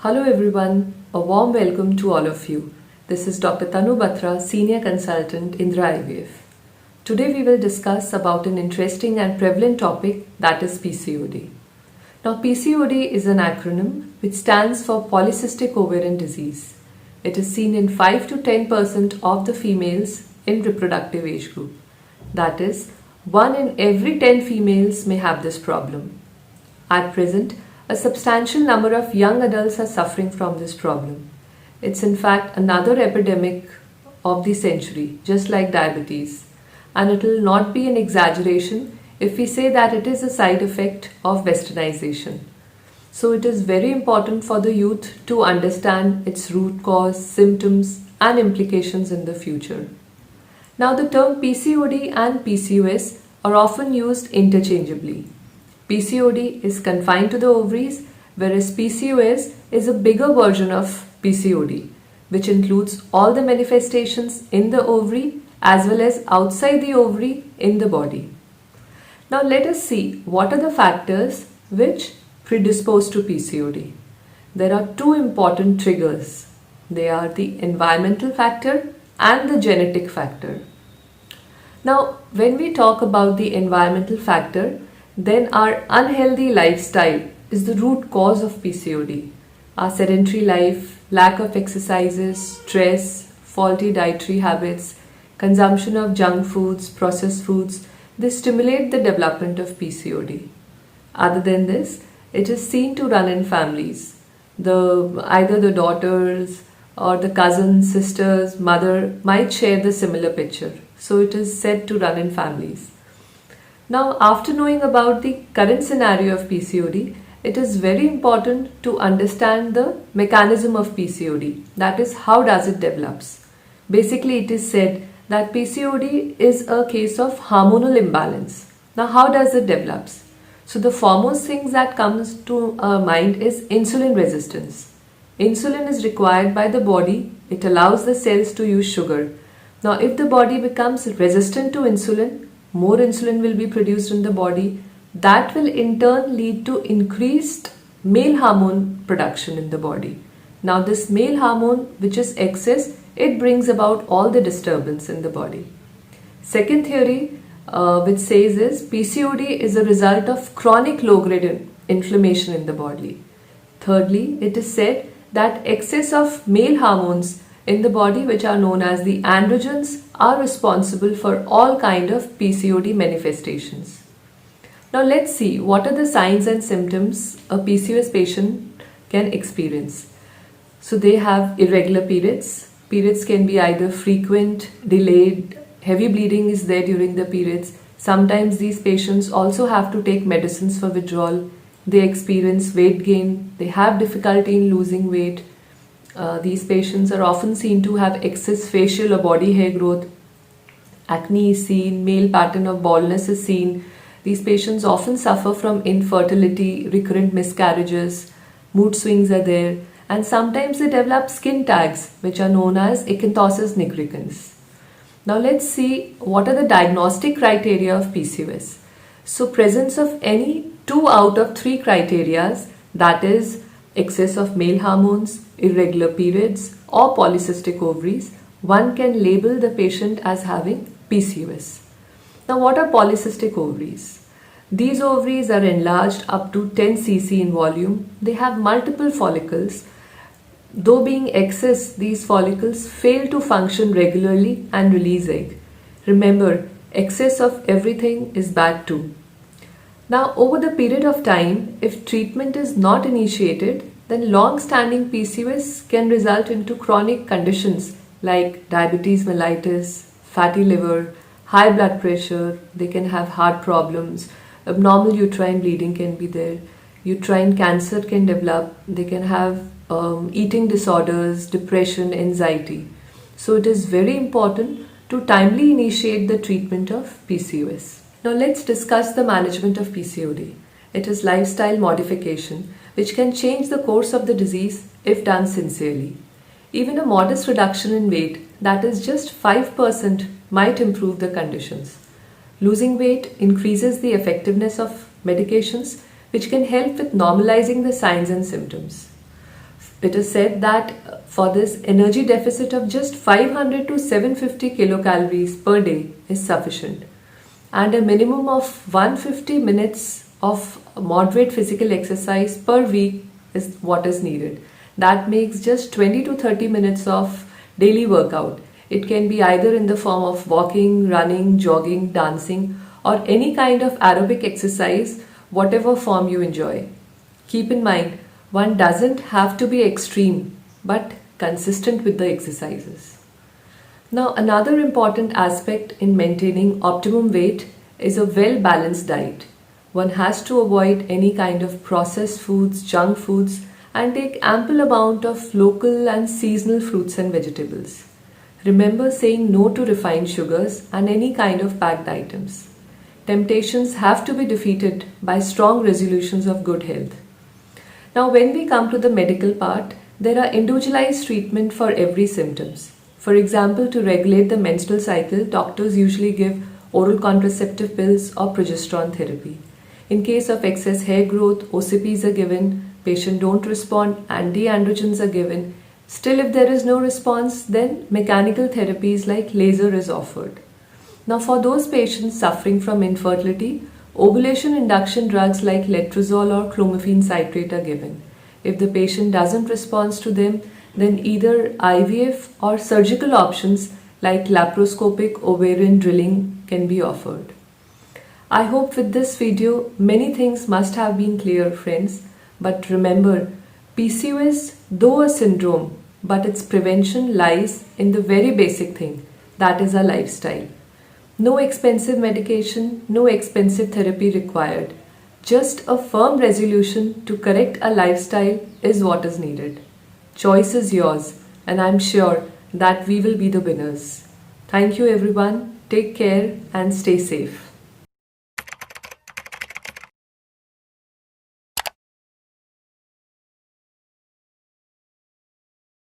Hello everyone, a warm welcome to all of you. This is Dr. Tanu Batra, Senior Consultant, Indra IVF. Today we will discuss about an interesting and prevalent topic, that is PCOD. Now PCOD is an acronym which stands for Polycystic Ovarian Disease. It is seen in 5 to 10% of the females in reproductive age group. That is, 1 in every 10 females may have this problem. At present, a substantial number of young adults are suffering from this problem. It's in fact another epidemic of the century, just like diabetes. And it will not be an exaggeration if we say that it is a side effect of westernization. So it is very important for the youth to understand its root cause, symptoms, and implications in the future. Now the term PCOD and PCOS are often used interchangeably. PCOD is confined to the ovaries, whereas PCOS is a bigger version of PCOD, which includes all the manifestations in the ovary as well as outside the ovary in the body. Now let us see what are the factors which predispose to PCOD. There are two important triggers. They are the environmental factor and the genetic factor. Now when we talk about the environmental factor, then our unhealthy lifestyle is the root cause of PCOD. Our sedentary life, lack of exercises, stress, faulty dietary habits, consumption of junk foods, processed foods, they stimulate the development of PCOD. Other than this, it is seen to run in families. Either the daughters or the cousins, sisters, mother might share the similar picture. So it is said to run in families. Now, after knowing about the current scenario of PCOD, it is very important to understand the mechanism of PCOD. That is, how does it develops? Basically, it is said that PCOD is a case of hormonal imbalance. Now, how does it develops? So, the foremost thing that comes to our mind is insulin resistance. Insulin is required by the body. It allows the cells to use sugar. Now, if the body becomes resistant to insulin, more insulin will be produced in the body. That will in turn lead to increased male hormone production in the body. Now this male hormone, which is excess, it brings about all the disturbance in the body. Second theory which says is PCOD is a result of chronic low-grade inflammation in the body. Thirdly, it is said that excess of male hormones in the body, which are known as the androgens, are responsible for all kind of PCOD manifestations. Now let's see what are the signs and symptoms a PCOS patient can experience. So they have irregular periods. Periods can be either frequent, delayed, heavy bleeding is there during the periods. Sometimes these patients also have to take medicines for withdrawal. They experience weight gain. They have difficulty in losing weight. These patients are often seen to have excess facial or body hair growth. Acne is seen, male pattern of baldness is seen. These patients often suffer from infertility, recurrent miscarriages, mood swings are there, and sometimes they develop skin tags, which are known as acanthosis nigricans. Now let's see what are the diagnostic criteria of PCOS. So presence of any 2 out of 3 criteria, that is excess of male hormones, irregular periods, or polycystic ovaries, one can label the patient as having PCOS. Now what are polycystic ovaries? These ovaries are enlarged up to 10 cc in volume. They have multiple follicles. Though being excess, these follicles fail to function regularly and release egg. Remember, excess of everything is bad too. Now over the period of time, if treatment is not initiated, then long-standing PCOS can result into chronic conditions like diabetes mellitus, fatty liver, high blood pressure. They can have heart problems, abnormal uterine bleeding can be there, uterine cancer can develop, they can have eating disorders, depression, anxiety. So it is very important to timely initiate the treatment of PCOS. Now let's discuss the management of PCOD. It is lifestyle modification which can change the course of the disease if done sincerely. Even a modest reduction in weight, that is just 5%, might improve the conditions. Losing weight increases the effectiveness of medications which can help with normalizing the signs and symptoms. It is said that for this energy deficit of just 500 to 750 kilocalories per day is sufficient, and a minimum of 150 minutes of moderate physical exercise per week is what is needed. That makes just 20 to 30 minutes of daily workout. It can be either in the form of walking, running, jogging, dancing, or any kind of aerobic exercise, whatever form you enjoy. Keep in mind, one doesn't have to be extreme, but consistent with the exercises. Now, another important aspect in maintaining optimum weight is a well balanced diet. One has to avoid any kind of processed foods, junk foods, and take ample amount of local and seasonal fruits and vegetables. Remember saying no to refined sugars and any kind of packed items. Temptations have to be defeated by strong resolutions of good health. Now, when we come to the medical part, there are individualized treatment for every symptoms. For example, to regulate the menstrual cycle, doctors usually give oral contraceptive pills or progesterone therapy. In case of excess hair growth, OCPs are given, patient don't respond, anti-androgens are given. Still, if there is no response, then mechanical therapies like laser is offered. Now, for those patients suffering from infertility, ovulation induction drugs like letrozole or clomiphene citrate are given. If the patient doesn't respond to them, then either IVF or surgical options like laparoscopic ovarian drilling can be offered. I hope with this video many things must have been clear, friends. But remember, PCOS, though a syndrome, but its prevention lies in the very basic thing, that is our lifestyle. No expensive medication, no expensive therapy required. Just a firm resolution to correct a lifestyle is what is needed. Choice is yours, and I'm sure that we will be the winners. Thank you everyone. Take care and stay safe.